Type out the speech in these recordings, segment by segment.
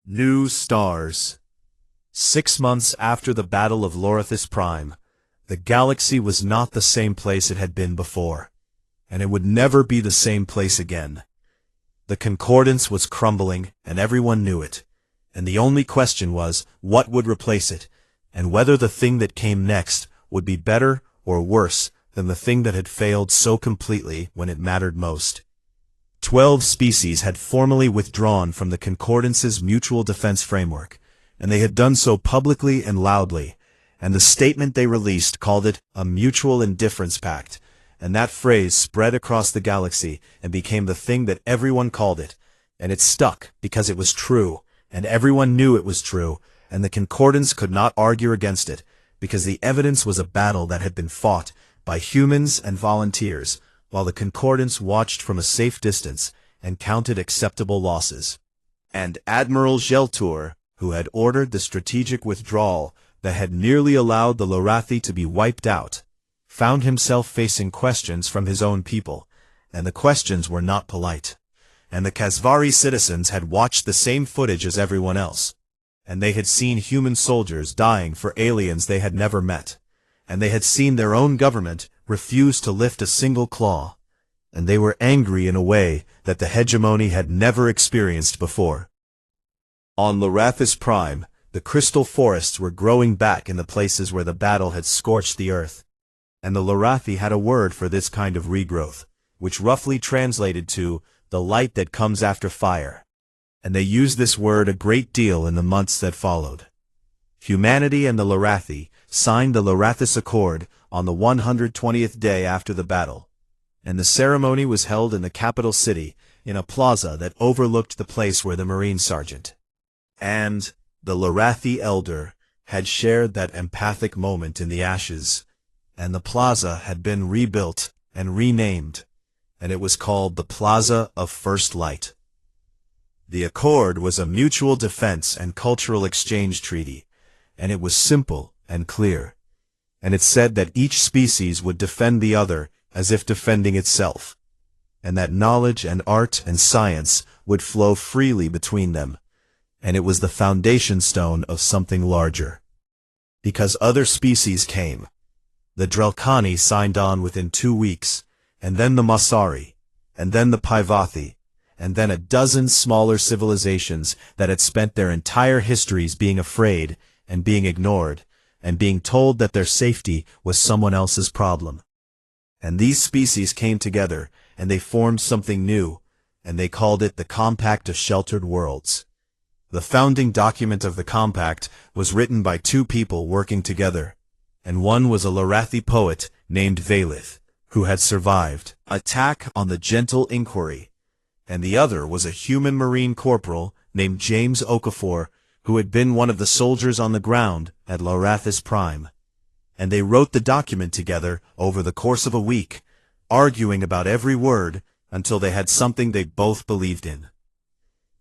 New stars. 6 months after the Battle of Lorithis Prime, the galaxy was not the same place it had been before, and it would never be the same place again. The concordance was crumbling, and everyone knew it, and the only question was what would replace it, and whether the thing that came next would be better or worse than the thing that had failed so completely when it mattered most. 12 species had formally withdrawn from the Concordance's mutual defense framework, and they had done so publicly and loudly, and the statement they released called it a mutual indifference pact, and that phrase spread across the galaxy and became the thing that everyone called it, and it stuck because it was true, and everyone knew it was true, and the Concordance could not argue against it, because the evidence was a battle that had been fought by humans and volunteers, while the Concordance watched from a safe distance and counted acceptable losses. And Admiral Geltour, who had ordered the strategic withdrawal that had nearly allowed the Lorathi to be wiped out, found himself facing questions from his own people, and the questions were not polite. And the Kasvari citizens had watched the same footage as everyone else, and they had seen human soldiers dying for aliens they had never met, and they had seen their own government refuse to lift a single claw, and they were angry in a way that the hegemony had never experienced before. On Lorithis Prime, the crystal forests were growing back in the places where the battle had scorched the earth, and the Lorathi had a word for this kind of regrowth, which roughly translated to the light that comes after fire, and they used this word a great deal in the months that followed. Humanity and the Lorathi signed the Lorithis Accord on the 120th day after the battle, and the ceremony was held in the capital city in a plaza that overlooked the place where the Marine Sergeant and the Lorathi Elder had shared that empathic moment in the ashes, and the plaza had been rebuilt and renamed, and it was called the Plaza of First Light. The accord was a mutual defense and cultural exchange treaty, and it was simple and clear, and it said that each species would defend the other as if defending itself, and that knowledge and art and science would flow freely between them, and it was the foundation stone of something larger. Because other species came. The Drelkani signed on within 2 weeks, and then the Masari, and then the Paivathi, and then a dozen smaller civilizations that had spent their entire histories being afraid and being ignored, and being told that their safety was someone else's problem. And these species came together, and they formed something new, and they called it the Compact of Sheltered Worlds. The founding document of the Compact was written by 2 people working together, and one was a Lorathi poet named Valith, who had survived attack on the Gentle Inquiry, and the other was a human marine corporal named James Okafor, who had been one of the soldiers on the ground at Lorithis Prime. And they wrote the document together over the course of a week, arguing about every word until they had something they both believed in.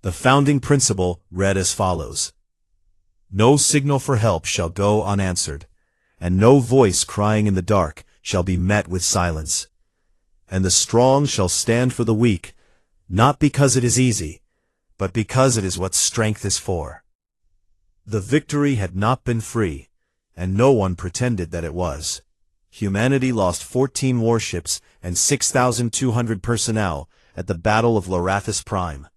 The founding principle read as follows: No signal for help shall go unanswered, and no voice crying in the dark shall be met with silence. And the strong shall stand for the weak, not because it is easy, but because it is what strength is for. The victory had not been free, and no one pretended that it was. Humanity lost 14 warships and 6,200 personnel at the Battle of Lorithis Prime,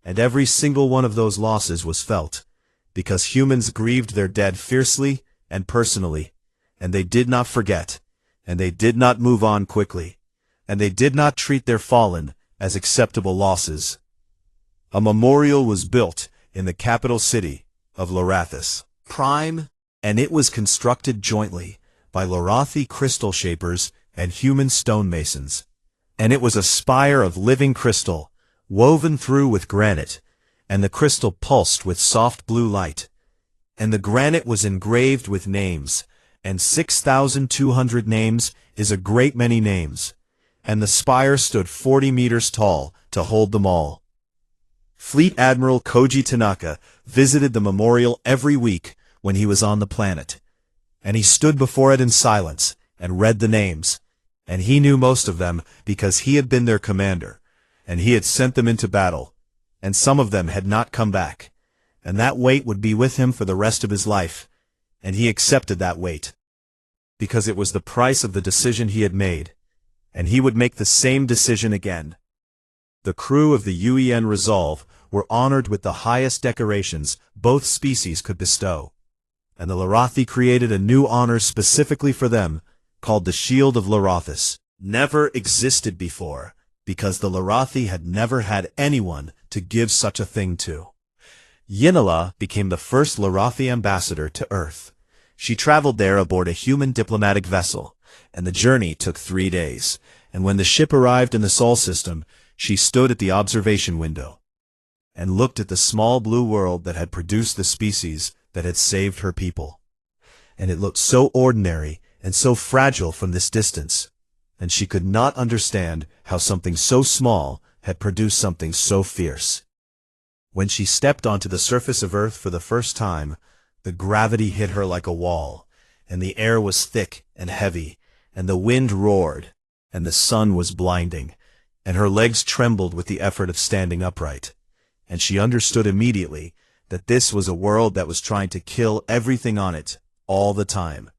and every single one of those losses was felt, because humans grieved their dead fiercely and personally, and they did not forget, and they did not move on quickly, and they did not treat their fallen as acceptable losses. A memorial was built in the capital city of Lorithis Prime, and it was constructed jointly by Lorathi crystal shapers and human stonemasons, and it was a spire of living crystal, woven through with granite, and the crystal pulsed with soft blue light, and the granite was engraved with names, and 6,200 names is a great many names, and the spire stood 40 meters tall to hold them all. Fleet Admiral Koji Tanaka visited the memorial every week when he was on the planet, and he stood before it in silence and read the names, and he knew most of them because he had been their commander, and he had sent them into battle, and some of them had not come back, and that weight would be with him for the rest of his life, and he accepted that weight. Because it was the price of the decision he had made, and he would make the same decision again. The crew of the UEN Resolve were honored with the highest decorations both species could bestow, and the Lorathi created a new honor specifically for them, called the Shield of Lorathis. Never existed before, because the Lorathi had never had anyone to give such a thing to. Yinala became the first Lorathi ambassador to Earth. She traveled there aboard a human diplomatic vessel, and the journey took 3 days, and when the ship arrived in the Sol system, she stood at the observation window and looked at the small blue world that had produced the species that had saved her people. And it looked so ordinary and so fragile from this distance, and she could not understand how something so small had produced something so fierce. When she stepped onto the surface of Earth for the first time, the gravity hit her like a wall, and the air was thick and heavy, and the wind roared, and the sun was blinding, and her legs trembled with the effort of standing upright. And she understood immediately that this was a world that was trying to kill everything on it, all the time.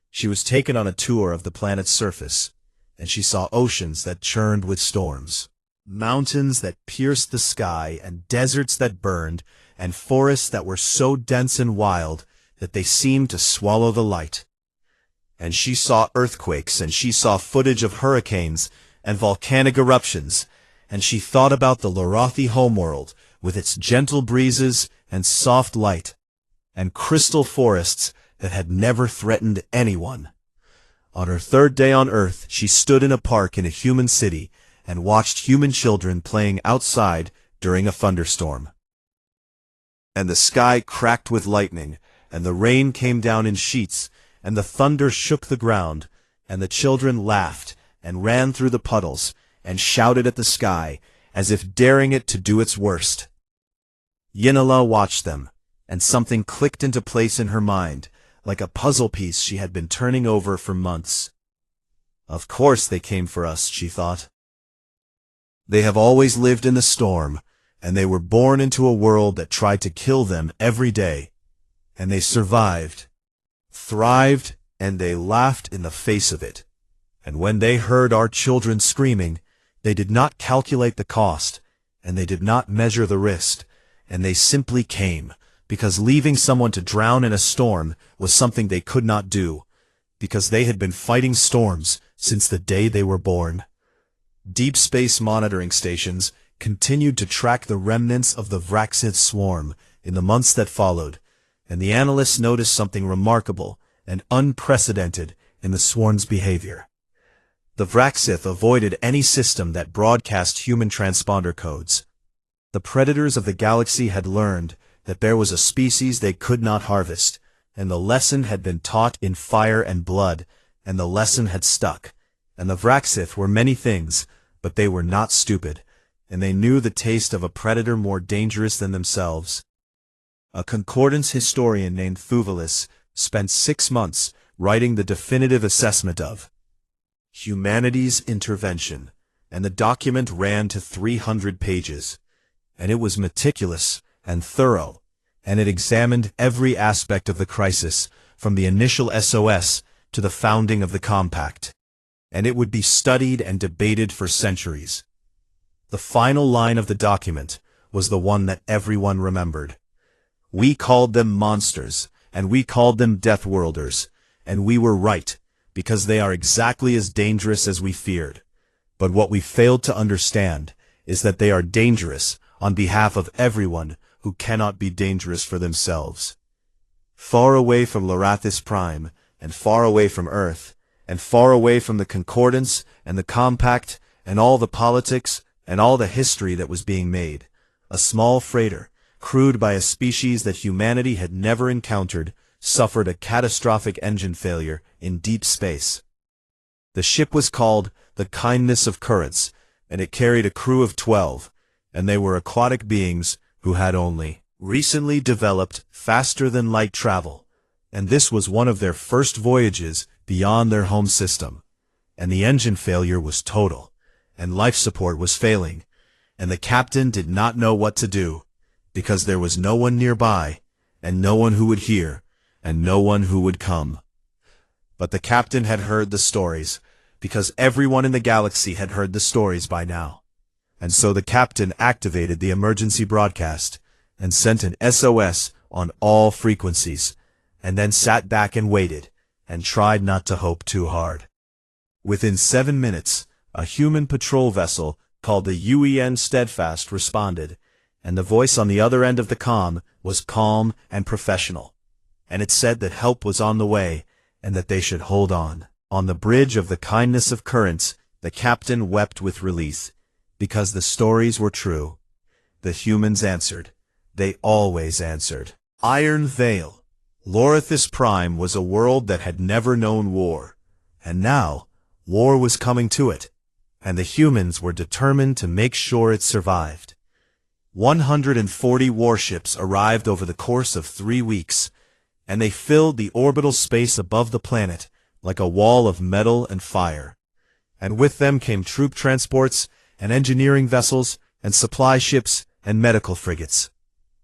She was taken on a tour of the planet's surface, and she saw oceans that churned with storms, mountains that pierced the sky, and deserts that burned, and forests that were so dense and wild that they seemed to swallow the light. And she saw earthquakes, and she saw footage of hurricanes and volcanic eruptions, and she thought about the Lorathi homeworld with its gentle breezes and soft light, and crystal forests that had never threatened anyone. On her 3rd day on Earth, she stood in a park in a human city and watched human children playing outside during a thunderstorm. And the sky cracked with lightning, and the rain came down in sheets, and the thunder shook the ground, and the children laughed and ran through the puddles and shouted at the sky as if daring it to do its worst. Yinala watched them, and something clicked into place in her mind, like a puzzle piece she had been turning over for months. Of course they came for us, she thought. They have always lived in the storm, and they were born into a world that tried to kill them every day, and they survived, thrived, and they laughed in the face of it. And when they heard our children screaming, they did not calculate the cost, and they did not measure the risk, and they simply came, because leaving someone to drown in a storm was something they could not do, because they had been fighting storms since the day they were born. Deep space monitoring stations continued to track the remnants of the Vraxith swarm in the months that followed, and the analysts noticed something remarkable and unprecedented in the swarm's behavior. The Vraxith avoided any system that broadcast human transponder codes. The predators of the galaxy had learned that there was a species they could not harvest, and the lesson had been taught in fire and blood, and the lesson had stuck. And the Vraxith were many things, but they were not stupid, and they knew the taste of a predator more dangerous than themselves. A concordance historian named Thuvalis spent 6 months writing the definitive assessment of humanity's intervention, and the document ran to 300 pages, and it was meticulous and thorough, and it examined every aspect of the crisis, from the initial SOS to the founding of the compact, and it would be studied and debated for centuries. The final line of the document was the one that everyone remembered. We called them monsters, and we called them Death Worlders, and we were right, because they are exactly as dangerous as we feared. But what we failed to understand is that they are dangerous on behalf of everyone who cannot be dangerous for themselves. Far away from Lorathis Prime, and far away from Earth, and far away from the Concordance and the Compact and all the politics and all the history that was being made, a small freighter, crewed by a species that humanity had never encountered, suffered a catastrophic engine failure in deep space. The ship was called the Kindness of Currents, and it carried a crew of 12, and they were aquatic beings who had only recently developed faster-than-light travel, and this was one of their first voyages beyond their home system, and the engine failure was total, and life support was failing, and the captain did not know what to do, because there was no one nearby, and no one who would hear, and no one who would come. But the captain had heard the stories, because everyone in the galaxy had heard the stories by now. And so the captain activated the emergency broadcast, and sent an SOS on all frequencies, and then sat back and waited, and tried not to hope too hard. Within 7 minutes, a human patrol vessel called the UEN Steadfast responded, and the voice on the other end of the comm was calm and professional, and it said that help was on the way, and that they should hold on. On the bridge of the kindness of currents, the captain wept with relief, because the stories were true. The humans answered. They always answered. Iron Veil. Lorithis Prime was a world that had never known war, and now war was coming to it, and the humans were determined to make sure it survived. 140 warships arrived over the course of 3 weeks, and they filled the orbital space above the planet like a wall of metal and fire. And with them came troop transports and engineering vessels and supply ships and medical frigates.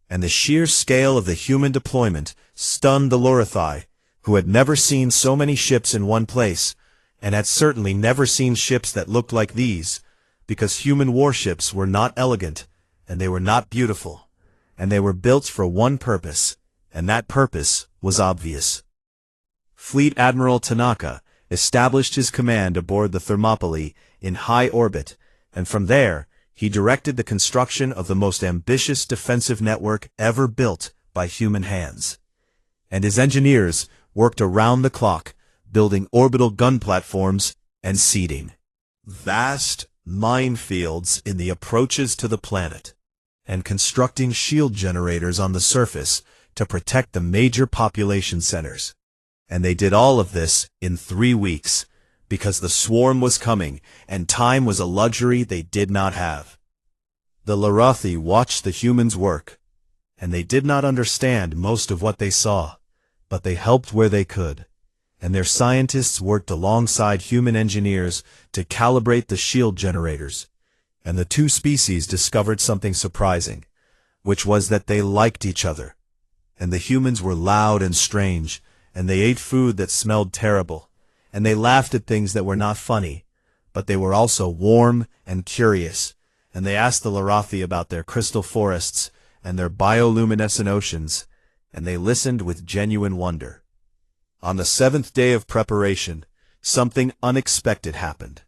And the sheer scale of the human deployment stunned the Lorithi, who had never seen so many ships in one place, and had certainly never seen ships that looked like these, because human warships were not elegant, and they were not beautiful, and they were built for one purpose, and that purpose was obvious. Fleet Admiral Tanaka established his command aboard the Thermopylae in high orbit, and from there he directed the construction of the most ambitious defensive network ever built by human hands. And his engineers worked around the clock, building orbital gun platforms and seeding vast minefields in the approaches to the planet, and constructing shield generators on the surface to protect the major population centers. And they did all of this in 3 weeks, because the swarm was coming, and time was a luxury they did not have. The Larathi watched the humans work, and they did not understand most of what they saw, but they helped where they could, and their scientists worked alongside human engineers to calibrate the shield generators, and the two species discovered something surprising, which was that they liked each other, and the humans were loud and strange, and they ate food that smelled terrible, and they laughed at things that were not funny, but they were also warm and curious, and they asked the Larathi about their crystal forests and their bioluminescent oceans, and they listened with genuine wonder. On the 7th day of preparation, something unexpected happened.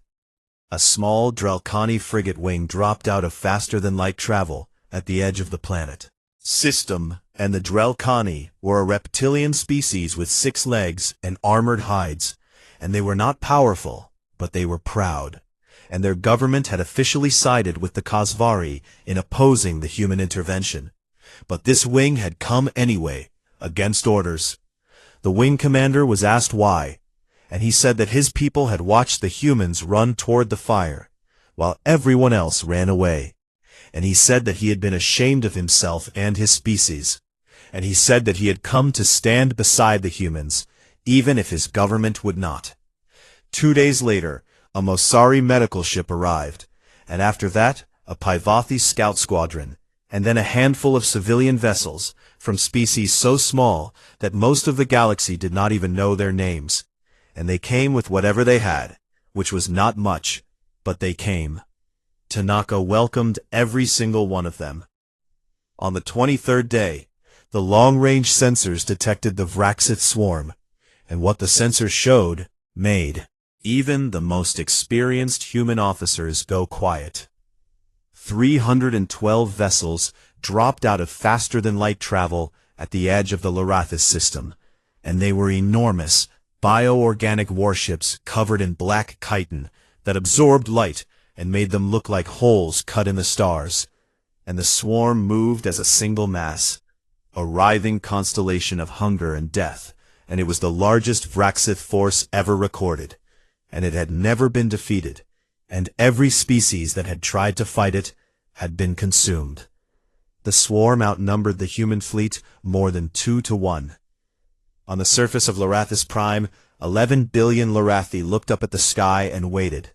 A small Drelkani frigate wing dropped out of faster-than-light travel at the edge of the planet. System and the Drelkani were a reptilian species with 6 legs and armored hides, and they were not powerful, but they were proud, and their government had officially sided with the Kasvari in opposing the human intervention. But this wing had come anyway, against orders. The wing commander was asked why, and he said that his people had watched the humans run toward the fire, while everyone else ran away. And he said that he had been ashamed of himself and his species, and he said that he had come to stand beside the humans, even if his government would not. 2 days later, a Mosari medical ship arrived, and after that, a Paivathi scout squadron, and then a handful of civilian vessels from species so small that most of the galaxy did not even know their names. And they came with whatever they had, which was not much, but they came. Tanaka welcomed every single one of them. On the 23rd day, the long-range sensors detected the Vraxith swarm, and what the sensors showed made even the most experienced human officers go quiet. 312 vessels dropped out of faster-than-light travel at the edge of the Larathis system, and they were enormous, bioorganic warships covered in black chitin that absorbed light and made them look like holes cut in the stars. And the swarm moved as a single mass, a writhing constellation of hunger and death, and it was the largest Vraxith force ever recorded, and it had never been defeated, and every species that had tried to fight it had been consumed. The swarm outnumbered the human fleet more than 2 to 1. On the surface of Larathis Prime, 11 billion Larathi looked up at the sky and waited,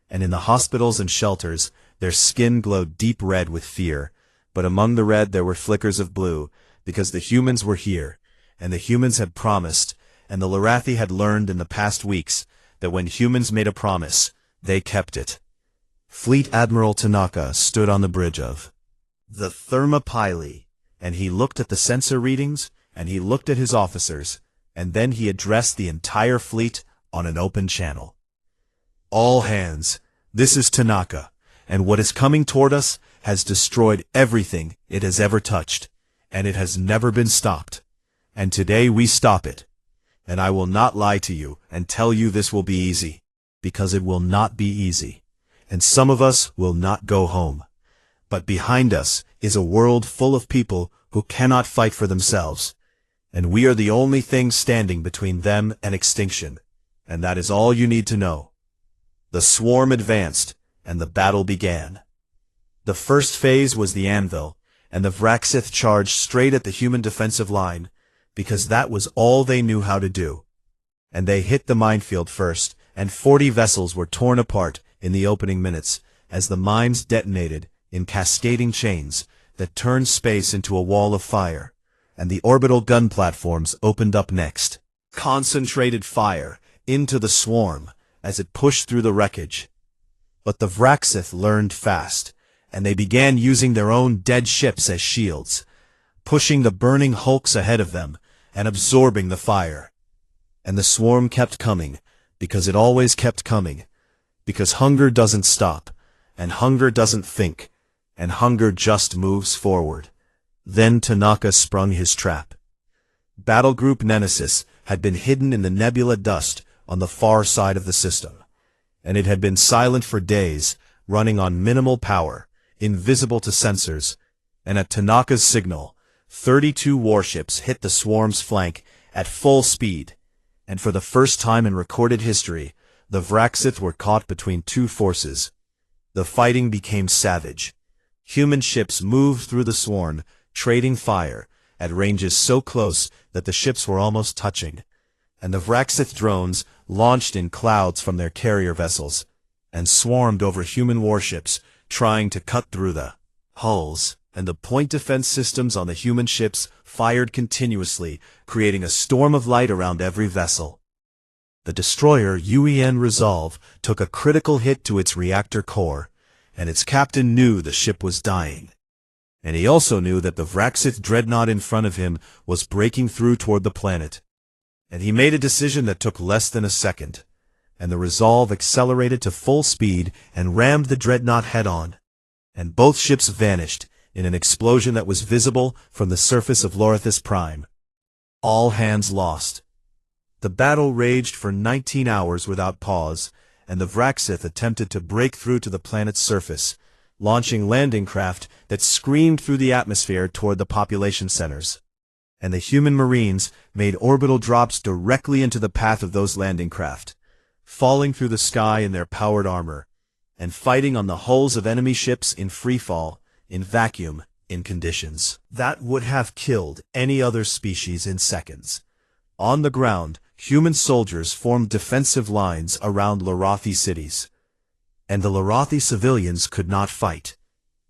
and in the hospitals and shelters, their skin glowed deep red with fear, but among the red there were flickers of blue, because the humans were here, and the humans had promised, and the Lorathi had learned in the past weeks that when humans made a promise, they kept it. Fleet Admiral Tanaka stood on the bridge of the Thermopylae, and he looked at the sensor readings, and he looked at his officers, and then he addressed the entire fleet on an open channel. All hands, this is Tanaka, and what is coming toward us has destroyed everything it has ever touched, and it has never been stopped. And today we stop it. And I will not lie to you and tell you this will be easy, because it will not be easy. And some of us will not go home. But behind us is a world full of people who cannot fight for themselves. And we are the only thing standing between them and extinction. And that is all you need to know. The swarm advanced, and the battle began. The first phase was the anvil, and the Vraxith charged straight at the human defensive line, because that was all they knew how to do. And they hit the minefield first, and 40 vessels were torn apart in the opening minutes, as the mines detonated in cascading chains that turned space into a wall of fire, and the orbital gun platforms opened up next. Concentrated fire into the swarm as it pushed through the wreckage. But the Vraxith learned fast, and they began using their own dead ships as shields, pushing the burning hulks ahead of them and absorbing the fire. And the swarm kept coming, because it always kept coming, because hunger doesn't stop, and hunger doesn't think, and hunger just moves forward. Then Tanaka sprung his trap. Battle Group Nemesis had been hidden in the nebula dust on the far side of the system, and it had been silent for days, running on minimal power, invisible to sensors, and at Tanaka's signal, 32 warships hit the swarm's flank at full speed, and for the first time in recorded history, the Vraxith were caught between two forces. The fighting became savage. Human ships moved through the swarm, trading fire, at ranges so close that the ships were almost touching, and the Vraxith drones launched in clouds from their carrier vessels, and swarmed over human warships, trying to cut through the hulls, and the point defense systems on the human ships fired continuously, creating a storm of light around every vessel. The destroyer UEN Resolve took a critical hit to its reactor core, and its captain knew the ship was dying. And he also knew that the Vraxith dreadnought in front of him was breaking through toward the planet. And he made a decision that took less than a second, and the Resolve accelerated to full speed and rammed the dreadnought head-on, and both ships vanished in an explosion that was visible from the surface of Lorathis Prime. All hands lost. The battle raged for 19 hours without pause, and the Vraxith attempted to break through to the planet's surface, launching landing craft that screamed through the atmosphere toward the population centers. And the human marines made orbital drops directly into the path of those landing craft, falling through the sky in their powered armor, and fighting on the hulls of enemy ships in free fall, in vacuum, in conditions that would have killed any other species in seconds. On the ground, human soldiers formed defensive lines around Lorathi cities. And the Lorathi civilians could not fight,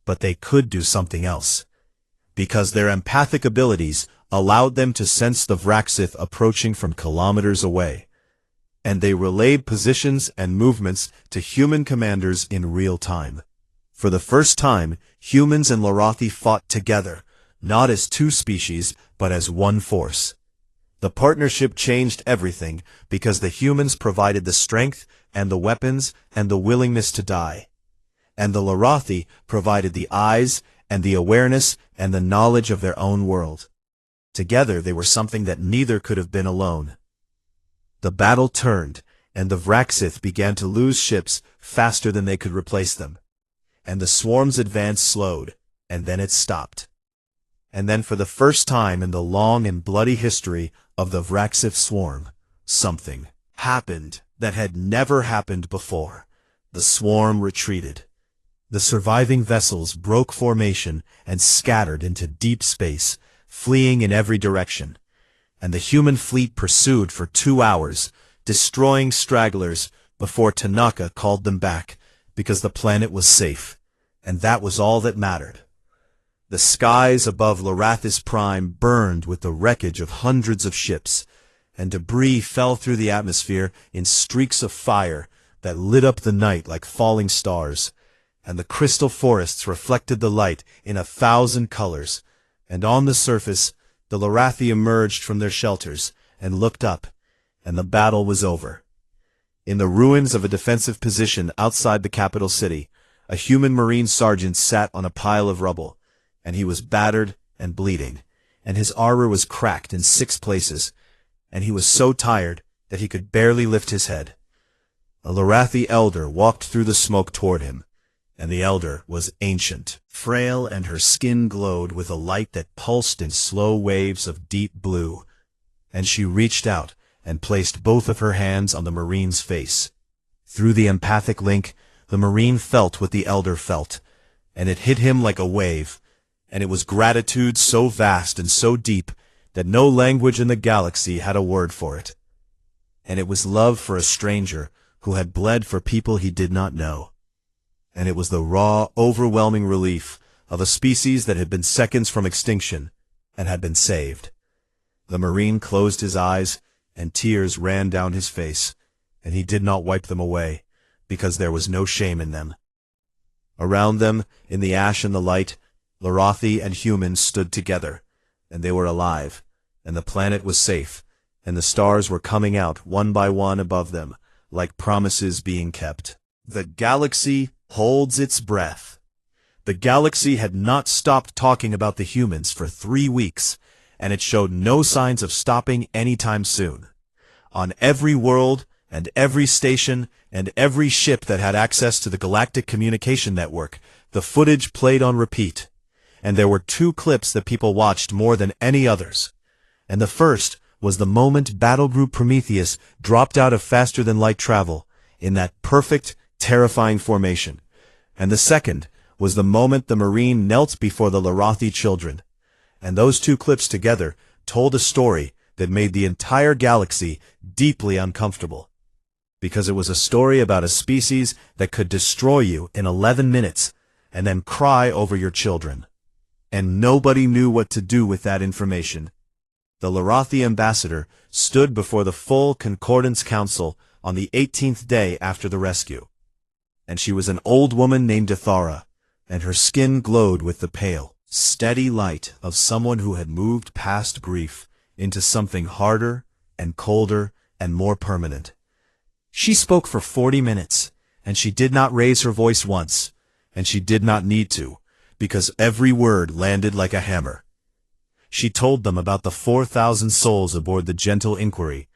but they could do something else, because their empathic abilities allowed them to sense the Vraxith approaching from kilometers away, and they relayed positions and movements to human commanders in real time. For the first time, humans and Lorathi fought together, not as two species, but as one force. The partnership changed everything because the humans provided the strength and the weapons and the willingness to die, and the Lorathi provided the eyes and the awareness and the knowledge of their own world. Together they were something that neither could have been alone. The battle turned, and the Vraxith began to lose ships faster than they could replace them. And the swarm's advance slowed, and then it stopped. And then for the first time in the long and bloody history of the Vraxith swarm, something happened that had never happened before. The swarm retreated. The surviving vessels broke formation and scattered into deep space, fleeing in every direction. And the human fleet pursued for 2 hours, destroying stragglers before Tanaka called them back, because the planet was safe, and that was all that mattered. The skies above Lorathis Prime burned with the wreckage of hundreds of ships, and debris fell through the atmosphere in streaks of fire that lit up the night like falling stars, and the crystal forests reflected the light in 1,000 colors, and on the surface the Lorathi emerged from their shelters and looked up, and the battle was over. In the ruins of a defensive position outside the capital city, a human marine sergeant sat on a pile of rubble, and he was battered and bleeding, and his armor was cracked in 6 places, and he was so tired that he could barely lift his head. A Lorathi elder walked through the smoke toward him, and the elder was ancient, frail, and her skin glowed with a light that pulsed in slow waves of deep blue, and she reached out and placed both of her hands on the marine's face. Through the empathic link, the marine felt what the elder felt, and it hit him like a wave, and it was gratitude so vast and so deep that no language in the galaxy had a word for it. And it was love for a stranger who had bled for people he did not know. And it was the raw, overwhelming relief of a species that had been seconds from extinction and had been saved. The marine closed his eyes, and tears ran down his face, and he did not wipe them away, because there was no shame in them. Around them, in the ash and the light, Lorathi and humans stood together, and they were alive, and the planet was safe, and the stars were coming out one by one above them, like promises being kept. The galaxy holds its breath. The galaxy had not stopped talking about the humans for 3 weeks, and it showed no signs of stopping anytime soon. On every world, and every station, and every ship that had access to the Galactic Communication Network, the footage played on repeat. And there were 2 clips that people watched more than any others. And the first was the moment Battle Group Prometheus dropped out of faster-than-light travel, in that perfect, terrifying formation. And the second was the moment the Marine knelt before the Lorathi children. And those 2 clips together told a story that made the entire galaxy deeply uncomfortable. Because it was a story about a species that could destroy you in 11 minutes and then cry over your children. And nobody knew what to do with that information. The Lorathi ambassador stood before the full Concordance Council on the 18th day after the rescue. And she was an old woman named Ithara, and her skin glowed with the pale, steady light of someone who had moved past grief into something harder and colder and more permanent. She spoke for 40 minutes, and she did not raise her voice once, and she did not need to, because every word landed like a hammer. She told them about the 4,000 souls aboard the Gentle Inquiry,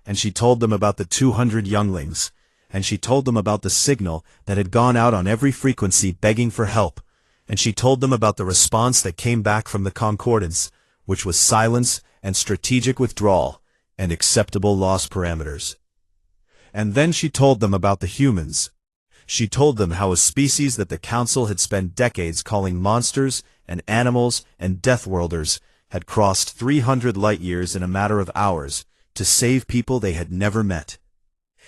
and she told them about the 200 younglings, and she told them about the signal that had gone out on every frequency begging for help, and she told them about the response that came back from the Concordance, which was silence and strategic withdrawal and acceptable loss parameters. And then she told them about the humans. She told them how a species that the Council had spent decades calling monsters and animals and deathworlders had crossed 300 light-years in a matter of hours to save people they had never met.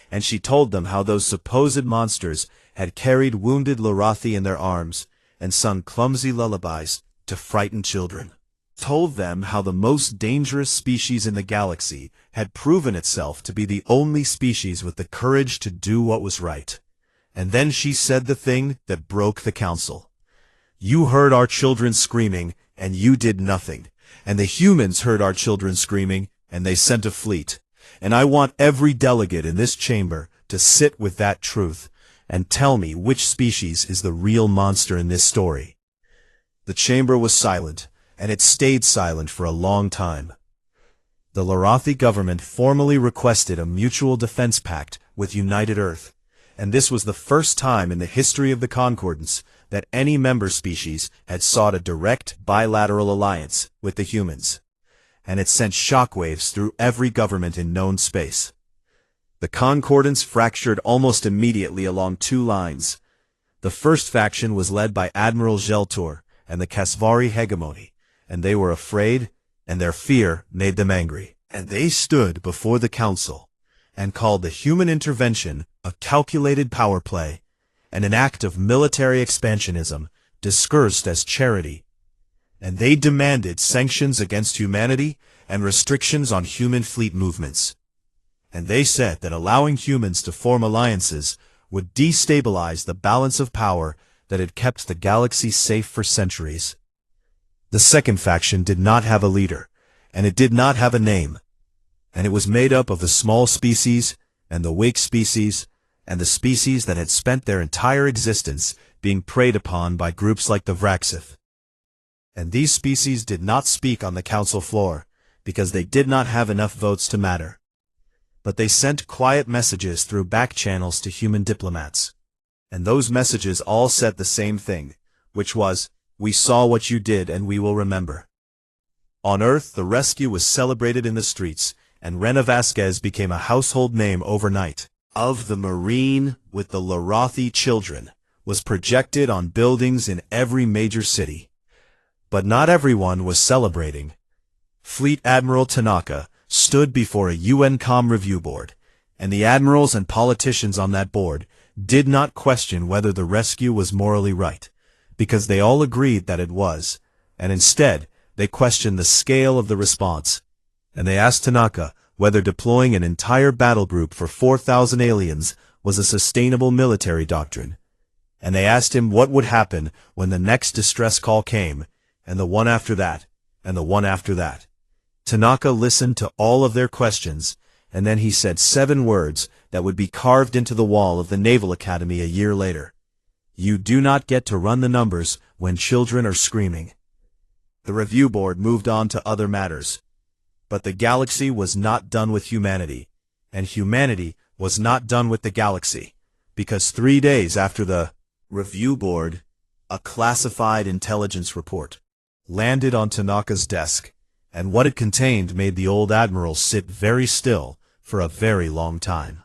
And she told them how those supposed monsters had carried wounded Lorathi in their arms and sung clumsy lullabies to frighten children. Told them how the most dangerous species in the galaxy had proven itself to be the only species with the courage to do what was right. And then she said the thing that broke the Council. You heard our children screaming, and you did nothing. And the humans heard our children screaming, and they sent a fleet. And I want every delegate in this chamber to sit with that truth and tell me which species is the real monster in this story. The chamber was silent, and it stayed silent for a long time. The Lorathi government formally requested a mutual defense pact with United Earth, and this was the first time in the history of the Concordance that any member species had sought a direct bilateral alliance with the humans, and it sent shockwaves through every government in known space. The Concordance fractured almost immediately along 2 lines. The first faction was led by Admiral Geltor and the Kasvari hegemony, and they were afraid, and their fear made them angry. And they stood before the Council and called the human intervention a calculated power play and an act of military expansionism discursed as charity. and they demanded sanctions against humanity and restrictions on human fleet movements. And they said that allowing humans to form alliances would destabilize the balance of power that had kept the galaxy safe for centuries. The second faction did not have a leader, and it did not have a name, and it was made up of the small species, and the wake species, and the species that had spent their entire existence being preyed upon by groups like the Vraxith. And these species did not speak on the council floor, because they did not have enough votes to matter. But they sent quiet messages through back channels to human diplomats. And those messages all said the same thing, which was, "We saw what you did and we will remember." On Earth, the rescue was celebrated in the streets, and Rena Vasquez became a household name overnight. Of the Marine with the Lorathi children was projected on buildings in every major city. But not everyone was celebrating. Fleet Admiral Tanaka stood before a UN Com review board, and the admirals and politicians on that board did not question whether the rescue was morally right, because they all agreed that it was, and instead they questioned the scale of the response, and they asked Tanaka whether deploying an entire battle group for 4,000 aliens was a sustainable military doctrine. And they asked him what would happen when the next distress call came, and the one after that, and the one after that. Tanaka listened to all of their questions, and then he said 7 words that would be carved into the wall of the Naval Academy a year later. "You do not get to run the numbers when children are screaming." The review board moved on to other matters. But the galaxy was not done with humanity, and humanity was not done with the galaxy, because 3 days after the review board, a classified intelligence report landed on Tanaka's desk, and what it contained made the old admiral sit very still for a very long time.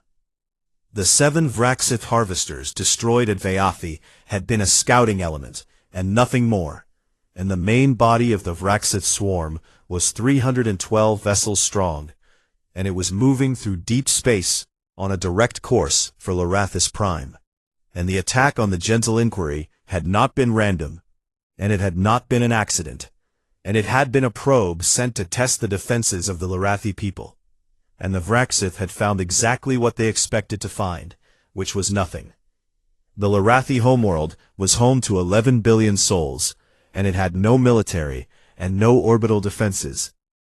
The 7 Vraxith harvesters destroyed at Vayathi had been a scouting element, and nothing more, and the main body of the Vraxith swarm was 312 vessels strong, and it was moving through deep space on a direct course for Lorathis Prime. And the attack on the Gentle Inquiry had not been random, and it had not been an accident, and it had been a probe sent to test the defenses of the Lorathi people. And the Vraxith had found exactly what they expected to find, which was nothing. The Lorathi homeworld was home to 11 billion souls, and it had no military, and no orbital defenses,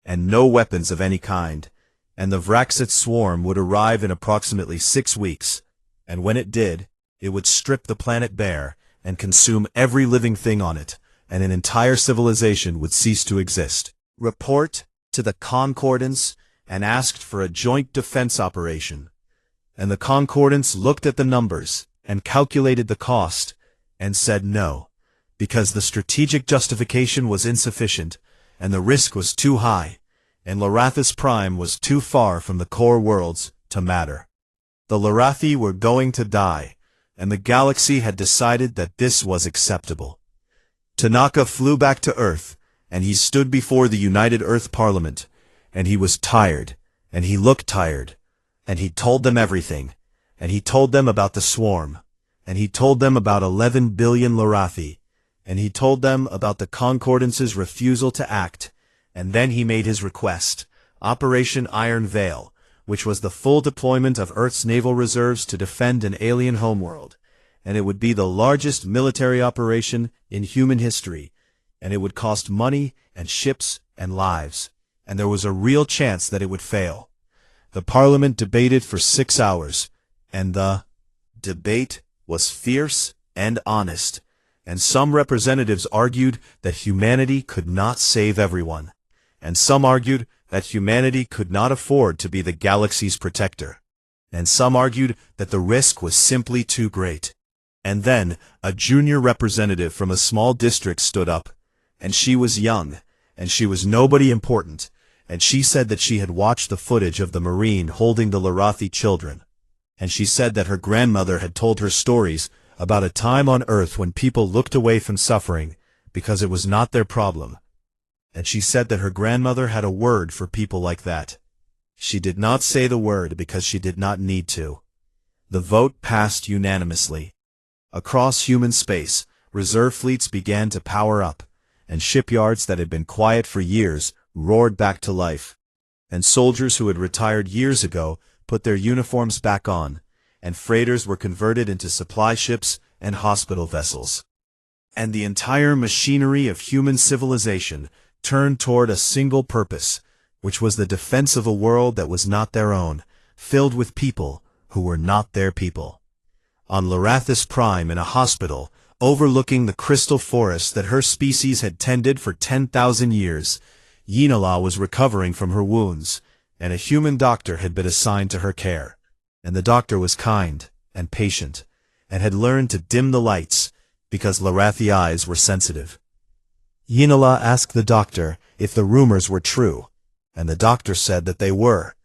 and no weapons of any kind, and the Vraxith swarm would arrive in approximately 6 weeks, and when it did, it would strip the planet bare and consume every living thing on it, and an entire civilization would cease to exist. Report to the Concordance and asked for a joint defense operation, and the Concordance looked at the numbers and calculated the cost and said no, because the strategic justification was insufficient, and the risk was too high, and Lorathis Prime was too far from the core worlds to matter. The Lorathi were going to die, and the galaxy had decided that this was acceptable. Tanaka flew back to Earth, and he stood before the United Earth Parliament, and he was tired, and he looked tired, and he told them everything, and he told them about the swarm, and he told them about 11 billion Lorathi, and he told them about the Concordance's refusal to act, and then he made his request, Operation Iron Veil, which was the full deployment of Earth's naval reserves to defend an alien homeworld, and it would be the largest military operation in human history, and it would cost money and ships and lives, and there was a real chance that it would fail. The Parliament debated for 6 hours, and the debate was fierce and honest, and some representatives argued that humanity could not save everyone, and some argued that humanity could not afford to be the galaxy's protector, and some argued that the risk was simply too great. And then a junior representative from a small district stood up, and she was young, and she was nobody important, and she said that she had watched the footage of the Marine holding the Lorathi children, and she said that her grandmother had told her stories about a time on Earth when people looked away from suffering because it was not their problem. And she said that her grandmother had a word for people like that. She did not say the word because she did not need to. The vote passed unanimously. Across human space, reserve fleets began to power up, and shipyards that had been quiet for years roared back to life, and soldiers who had retired years ago put their uniforms back on, and freighters were converted into supply ships and hospital vessels. And the entire machinery of human civilization turned toward a single purpose, which was the defense of a world that was not their own, filled with people who were not their people. On Lorathis Prime, in a hospital, overlooking the crystal forest that her species had tended for 10,000 years, Yinala was recovering from her wounds, and a human doctor had been assigned to her care. And the doctor was kind and patient, and had learned to dim the lights, because Lorathi eyes were sensitive. Yinala asked the doctor if the rumors were true, and the doctor said that they were,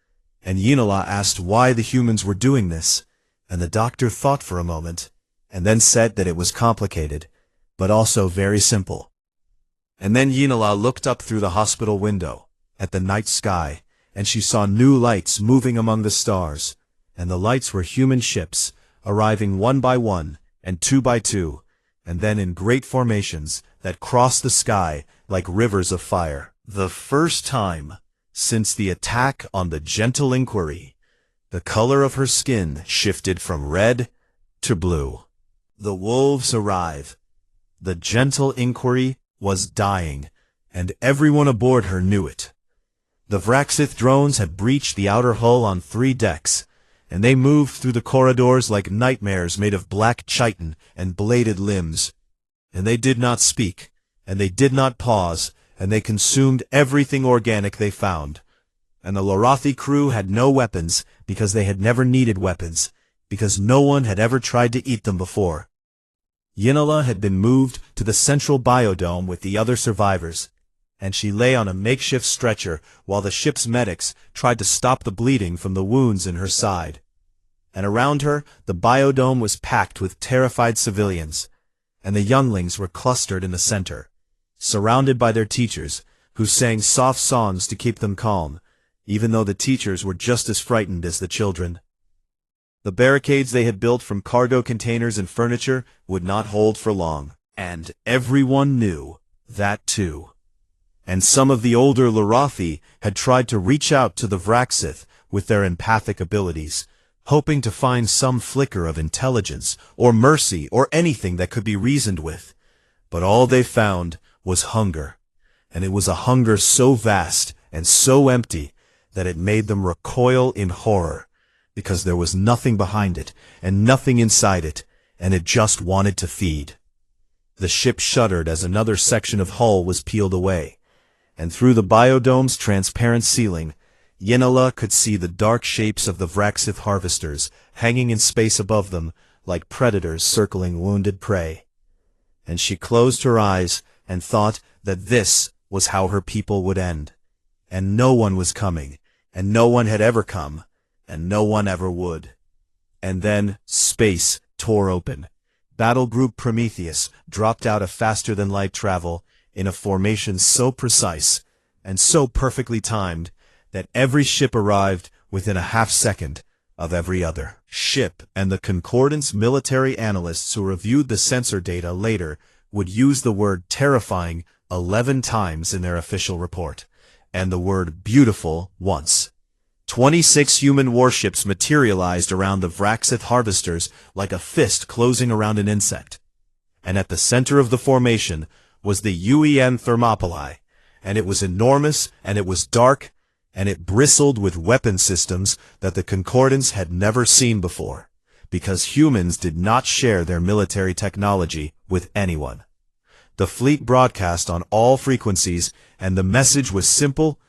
and Yinala asked why the humans were doing this, and the doctor thought for a moment, and then said that it was complicated, but also very simple. And then Yinala looked up through the hospital window, at the night sky, and she saw new lights moving among the stars, and the lights were human ships, arriving one by one, and two by two, and then in great formations that crossed the sky like rivers of fire. The first time since the attack on the Gentle Inquiry, the color of her skin shifted from red to blue. The wolves arrive. The Gentle Inquiry was dying, and everyone aboard her knew it. The Vraxith drones had breached the outer hull on 3 decks, and they moved through the corridors like nightmares made of black chitin and bladed limbs. And they did not speak, and they did not pause, and they consumed everything organic they found. And the Lorathi crew had no weapons, because they had never needed weapons, because no one had ever tried to eat them before. Yinala had been moved to the central biodome with the other survivors, and she lay on a makeshift stretcher while the ship's medics tried to stop the bleeding from the wounds in her side. And around her, the biodome was packed with terrified civilians, and the younglings were clustered in the center, surrounded by their teachers, who sang soft songs to keep them calm, even though the teachers were just as frightened as the children. The barricades they had built from cargo containers and furniture would not hold for long, and everyone knew that too. And some of the older Lorathi had tried to reach out to the Vraxith with their empathic abilities, hoping to find some flicker of intelligence or mercy or anything that could be reasoned with. But all they found was hunger, and it was a hunger so vast and so empty that it made them recoil in horror, because there was nothing behind it and nothing inside it, and it just wanted to feed. The ship shuddered as another section of hull was peeled away, and through the biodome's transparent ceiling, Yinala could see the dark shapes of the Vraxith harvesters hanging in space above them like predators circling wounded prey. And she closed her eyes and thought that this was how her people would end. And no one was coming, and no one had ever come, and no one ever would. And then space tore open. Battle Group Prometheus dropped out of faster-than-light travel in a formation so precise and so perfectly timed that every ship arrived within a half-second of every other ship, and the Concordance military analysts who reviewed the sensor data later would use the word terrifying 11 times in their official report, and the word beautiful once. 26 human warships materialized around the Vraxith harvesters like a fist closing around an insect. And at the center of the formation was the UEN Thermopylae, and it was enormous, and it was dark, and it bristled with weapon systems that the Concordance had never seen before, because humans did not share their military technology with anyone. The fleet broadcast on all frequencies, and the message was simple,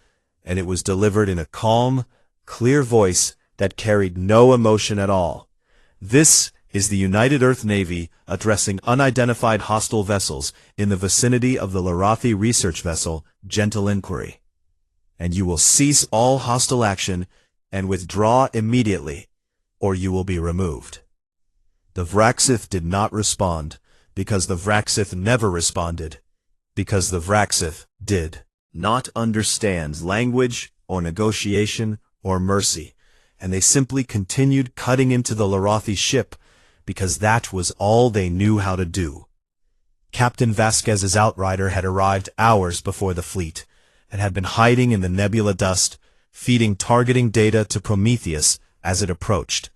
and it was delivered in a calm, clear voice that carried no emotion at all. This is the United Earth Navy addressing unidentified hostile vessels in the vicinity of the Lorathi research vessel, Gentle Inquiry. And you will cease all hostile action and withdraw immediately, or you will be removed. The Vraxith did not respond, because the Vraxith never responded, because the Vraxith did not understand language or negotiation or mercy, and they simply continued cutting into the Lorathi ship, because that was all they knew how to do. Captain Vasquez's outrider had arrived hours before the fleet, and had been hiding in the nebula dust, feeding targeting data to Prometheus as it approached.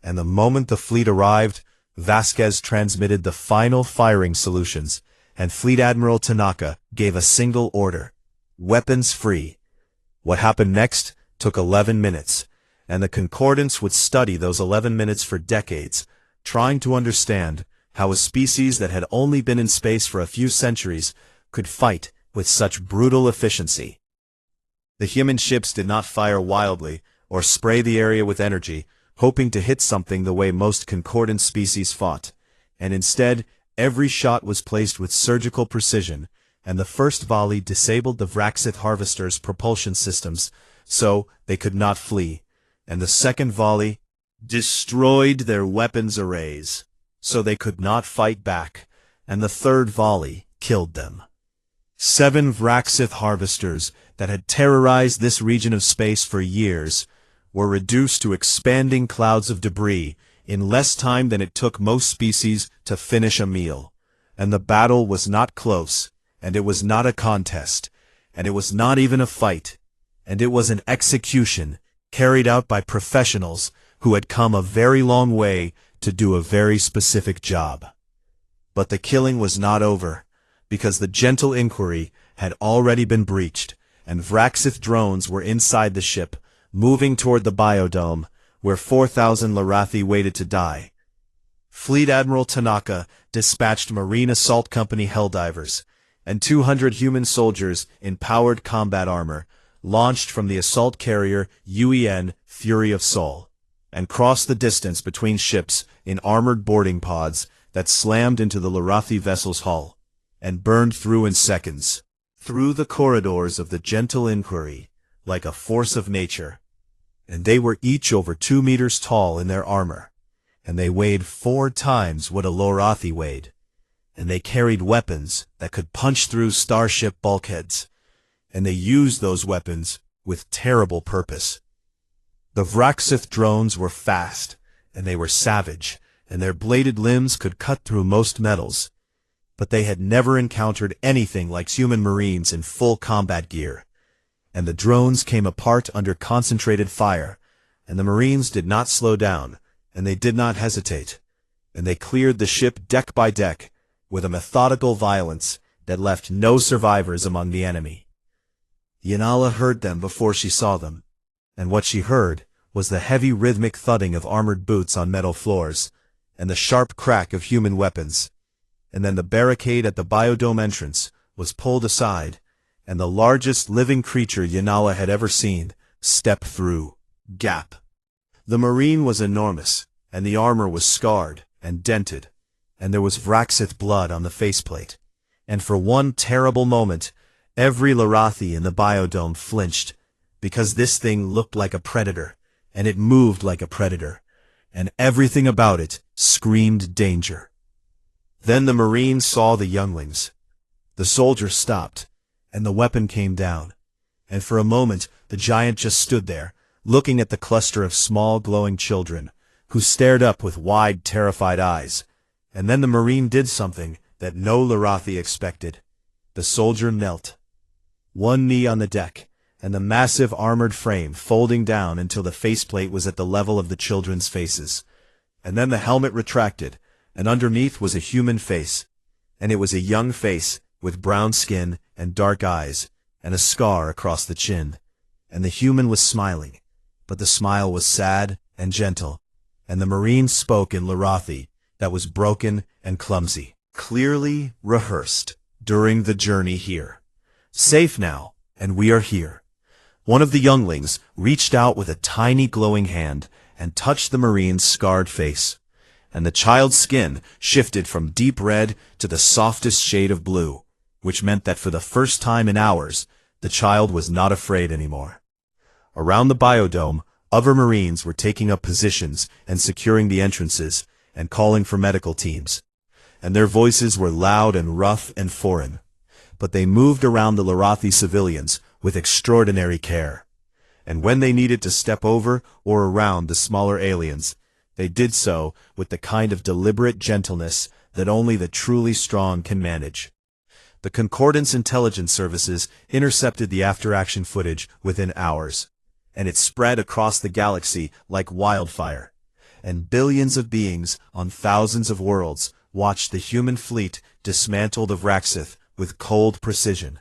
And the moment the fleet arrived, Vasquez transmitted the final firing solutions, and Fleet Admiral Tanaka gave a single order: weapons free. What happened next took 11 minutes, and the Concordance would study those 11 minutes for decades, trying to understand how a species that had only been in space for a few centuries could fight with such brutal efficiency. The human ships did not fire wildly or spray the area with energy, hoping to hit something the way most concordant species fought, and instead every shot was placed with surgical precision, and the first volley disabled the Vraxith harvesters' propulsion systems, so they could not flee, and the second volley destroyed their weapons arrays, so they could not fight back, and the third volley killed them. 7 Vraxith harvesters that had terrorized this region of space for years were reduced to expanding clouds of debris in less time than it took most species to finish a meal. And the battle was not close, and it was not a contest, and it was not even a fight, and it was an execution carried out by professionals who had come a very long way to do a very specific job. But the killing was not over, because the gentle inquiry had already been breached, and Vraxith drones were inside the ship, moving toward the biodome, where 4,000 Larathi waited to die. Fleet Admiral Tanaka dispatched Marine Assault Company Helldivers, and 200 human soldiers in powered combat armor launched from the assault carrier UEN Fury of Sol, and crossed the distance between ships in armored boarding pods that slammed into the Larathi vessel's hull, and burned through in seconds, through the corridors of the gentle inquiry, like a force of nature. And they were each over 2 meters tall in their armor, and they weighed 4 times what a Larathi weighed, and they carried weapons that could punch through starship bulkheads, and they used those weapons with terrible purpose. The Vraxith drones were fast, and they were savage, and their bladed limbs could cut through most metals, but they had never encountered anything like human marines in full combat gear. And the drones came apart under concentrated fire, and the marines did not slow down, and they did not hesitate, and they cleared the ship deck by deck with a methodical violence that left no survivors among the enemy. Yanala heard them before she saw them, and what she heard was the heavy rhythmic thudding of armored boots on metal floors, and the sharp crack of human weapons. And then the barricade at the biodome entrance was pulled aside, and the largest living creature Yanala had ever seen stepped through. Gap. The marine was enormous, and the armor was scarred and dented, and there was Vraxith blood on the faceplate. And for one terrible moment, every Larathi in the biodome flinched, because this thing looked like a predator, and it moved like a predator, and everything about it screamed danger. Then the marine saw the younglings. The soldier stopped, and the weapon came down, and for a moment the giant just stood there, looking at the cluster of small glowing children, who stared up with wide, terrified eyes. And then the marine did something that no Larathi expected. The soldier knelt, one knee on the deck, and the massive armored frame folding down until the faceplate was at the level of the children's faces. And then the helmet retracted, and underneath was a human face, and it was a young face with brown skin and dark eyes, and a scar across the chin. And the human was smiling, but the smile was sad and gentle, and the marine spoke in Larathi that was broken and clumsy, clearly rehearsed during the journey here. Safe now, and we are here. One of the younglings reached out with a tiny glowing hand and touched the marine's scarred face, and the child's skin shifted from deep red to the softest shade of blue, which meant that for the first time in hours, the child was not afraid anymore. Around the biodome, other marines were taking up positions and securing the entrances and calling for medical teams, and their voices were loud and rough and foreign, but they moved around the Larathi civilians with extraordinary care, and when they needed to step over or around the smaller aliens, they did so with the kind of deliberate gentleness that only the truly strong can manage. The Concordance intelligence services intercepted the after-action footage within hours, and it spread across the galaxy like wildfire. And billions of beings on thousands of worlds watched the human fleet dismantle the Vraxith with cold precision,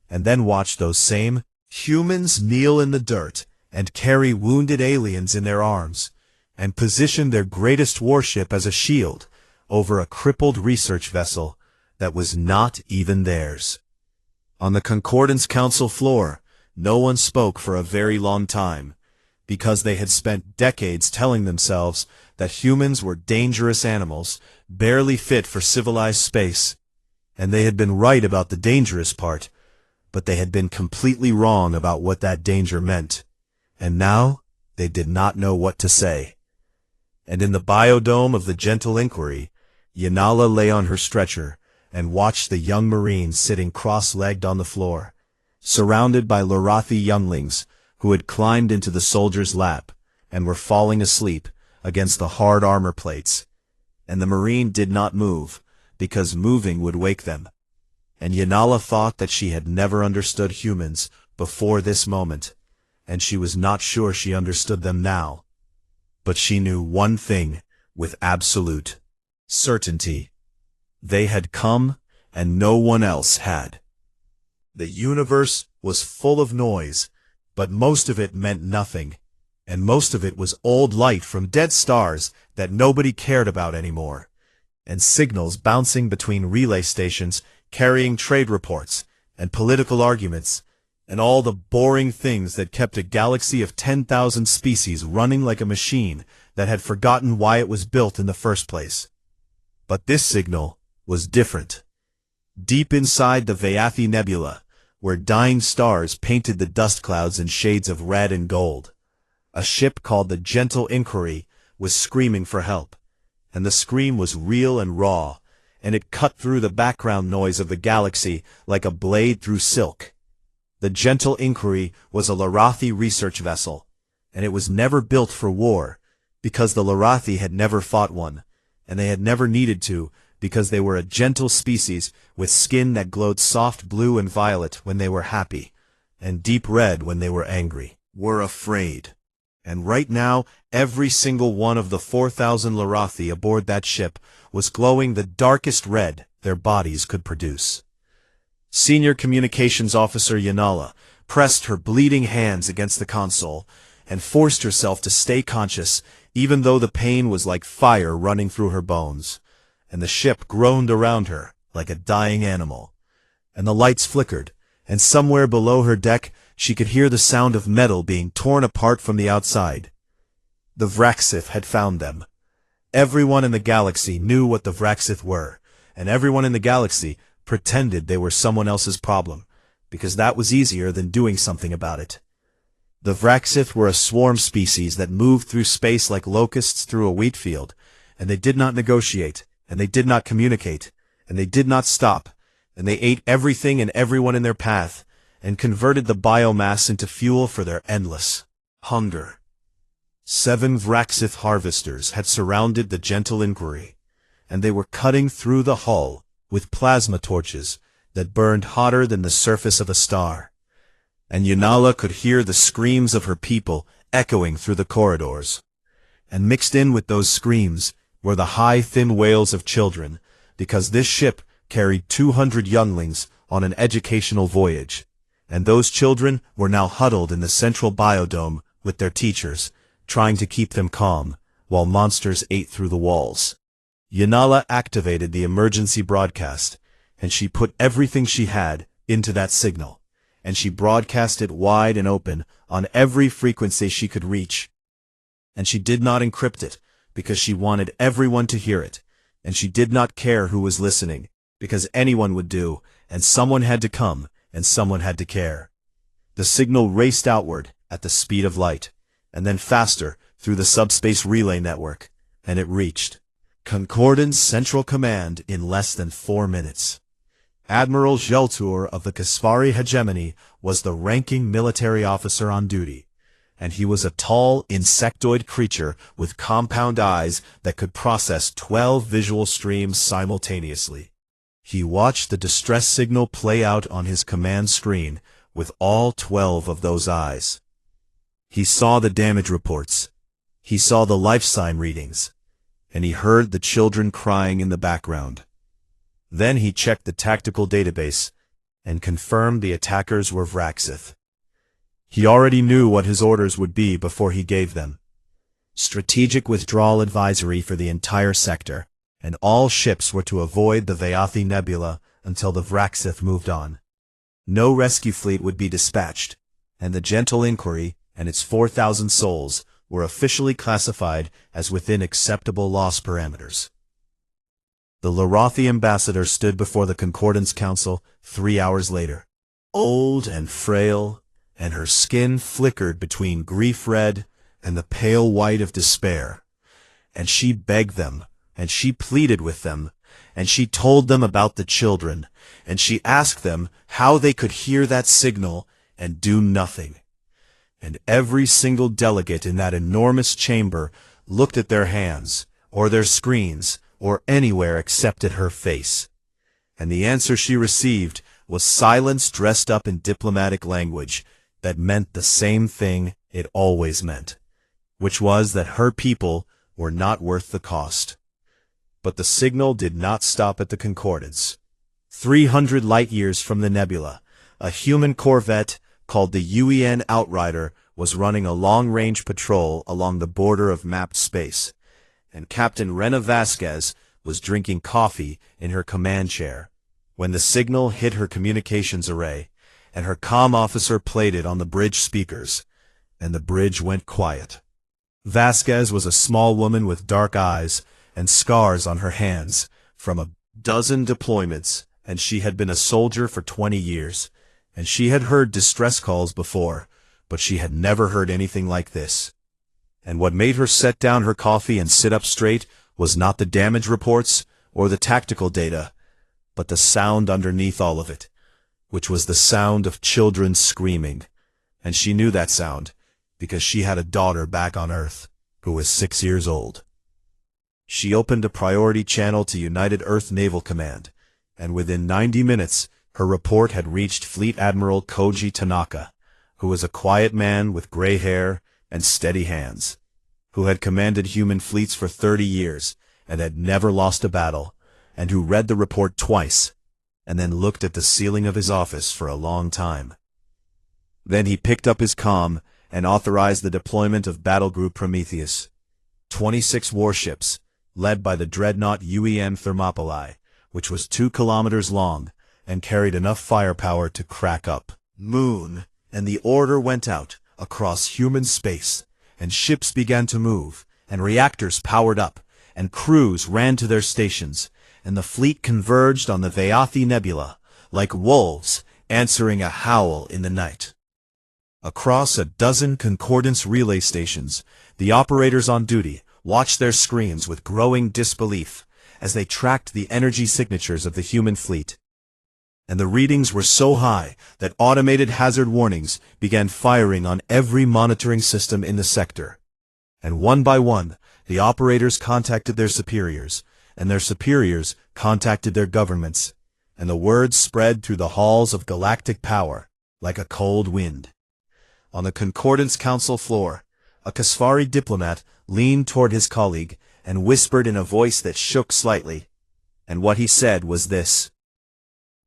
and then watched those same humans kneel in the dirt and carry wounded aliens in their arms, and position their greatest warship as a shield over a crippled research vessel that was not even theirs. On the Concordance Council floor, no one spoke for a very long time, because they had spent decades telling themselves that humans were dangerous animals, barely fit for civilized space, and they had been right about the dangerous part, but they had been completely wrong about what that danger meant, and now they did not know what to say. And in the biodome of the Gentle Inquiry, Yanala lay on her stretcher and watched the young Marine sitting cross-legged on the floor, surrounded by Lorathi younglings who had climbed into the soldier's lap and were falling asleep against the hard armor plates. And the Marine did not move, because moving would wake them. And Yanala thought that she had never understood humans before this moment, and she was not sure she understood them now. But she knew one thing with absolute certainty. They had come, and no one else had. The universe was full of noise, but most of it meant nothing, and most of it was old light from dead stars that nobody cared about anymore, and signals bouncing between relay stations carrying trade reports and political arguments, and all the boring things that kept a galaxy of 10,000 species running like a machine that had forgotten why it was built in the first place. But this signal was different. Deep inside the Vayathi Nebula, where dying stars painted the dust clouds in shades of red and gold, a ship called the Gentle Inquiry was screaming for help, and the scream was real and raw, and it cut through the background noise of the galaxy like a blade through silk. The Gentle Inquiry was a Lorathi research vessel, and it was never built for war, because the Lorathi had never fought one, and they had never needed to, because they were a gentle species with skin that glowed soft blue and violet when they were happy, and deep red when they were angry, were afraid. And right now, every single one of the 4,000 Lorathi aboard that ship was glowing the darkest red their bodies could produce. Senior Communications Officer Yanala pressed her bleeding hands against the console and forced herself to stay conscious, even though the pain was like fire running through her bones, and the ship groaned around her like a dying animal, and the lights flickered, and somewhere below her deck she could hear the sound of metal being torn apart from the outside. The Vraxith had found them. Everyone in the galaxy knew what the Vraxith were, and everyone in the galaxy pretended they were someone else's problem, because that was easier than doing something about it. The Vraxith were a swarm species that moved through space like locusts through a wheat field, and they did not negotiate, and they did not communicate, and they did not stop, and they ate everything and everyone in their path, and converted the biomass into fuel for their endless hunger. 7 Vraxith harvesters had surrounded the Gentle Inquiry, and they were cutting through the hull with plasma torches that burned hotter than the surface of a star. And Yanala could hear the screams of her people echoing through the corridors. And mixed in with those screams were the high, thin wails of children, because this ship carried 200 younglings on an educational voyage, and those children were now huddled in the central biodome with their teachers, trying to keep them calm, while monsters ate through the walls. Yanala activated the emergency broadcast, and she put everything she had into that signal, and she broadcast it wide and open on every frequency she could reach. And she did not encrypt it, because she wanted everyone to hear it, and she did not care who was listening, because anyone would do, and someone had to come, and someone had to care. The signal raced outward at the speed of light, and then faster through the subspace relay network, and it reached Concordance Central Command in less than 4 minutes. Admiral Geltur of the Kasvari Hegemony was the ranking military officer on duty, and he was a tall, insectoid creature with compound eyes that could process 12 visual streams simultaneously. He watched the distress signal play out on his command screen with all 12 of those eyes. He saw the damage reports. He saw the life sign readings, and he heard the children crying in the background. Then he checked the tactical database and confirmed the attackers were Vraxith. He already knew what his orders would be before he gave them. Strategic withdrawal advisory for the entire sector, and all ships were to avoid the Vayathi Nebula until the Vraxith moved on. No rescue fleet would be dispatched, and the Gentle Inquiry and its 4,000 souls were officially classified as within acceptable loss parameters. The Lorathi ambassador stood before the Concordance Council 3 hours later, old and frail, and her skin flickered between grief red and the pale white of despair. And she begged them, and she pleaded with them, and she told them about the children, and she asked them how they could hear that signal and do nothing. And every single delegate in that enormous chamber looked at their hands, or their screens, or anywhere except at her face. And the answer she received was silence dressed up in diplomatic language that meant the same thing it always meant, which was that her people were not worth the cost. But the signal did not stop at the Concordance. 300 light-years from the nebula, a human corvette called the UEN Outrider was running a long-range patrol along the border of mapped space, and Captain Rena Vasquez was drinking coffee in her command chair when the signal hit her communications array, and her comm officer played it on the bridge speakers, and the bridge went quiet. Vasquez was a small woman with dark eyes and scars on her hands from a dozen deployments, and she had been a soldier for 20 years, and she had heard distress calls before, but she had never heard anything like this. And what made her set down her coffee and sit up straight was not the damage reports or the tactical data, but the sound underneath all of it, which was the sound of children screaming. And she knew that sound because she had a daughter back on Earth who was 6 years old. She opened a priority channel to United Earth Naval Command, and within 90 minutes her report had reached Fleet Admiral Koji Tanaka, who was a quiet man with gray hair and steady hands, who had commanded human fleets for 30 years and had never lost a battle, and who read the report twice and then looked at the ceiling of his office for a long time. Then he picked up his comm and authorized the deployment of Battle Group Prometheus, 26 warships, led by the dreadnought UEN Thermopylae, which was 2 kilometers long and carried enough firepower to crack up Moon, and the order went out across human space, and ships began to move, and reactors powered up, and crews ran to their stations, and the fleet converged on the Vayathi Nebula, like wolves answering a howl in the night. Across a dozen Concordance relay stations, the operators on duty watched their screens with growing disbelief as they tracked the energy signatures of the human fleet. And the readings were so high that automated hazard warnings began firing on every monitoring system in the sector. And one by one, the operators contacted their superiors, and their superiors contacted their governments, and the word spread through the halls of galactic power like a cold wind. On the Concordance Council floor, a Kasfari diplomat leaned toward his colleague and whispered in a voice that shook slightly, and what he said was this: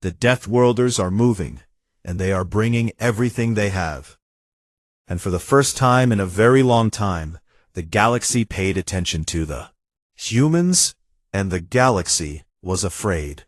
"The Death Worlders are moving, and they are bringing everything they have." And for the first time in a very long time, the galaxy paid attention to the humans, and the galaxy was afraid.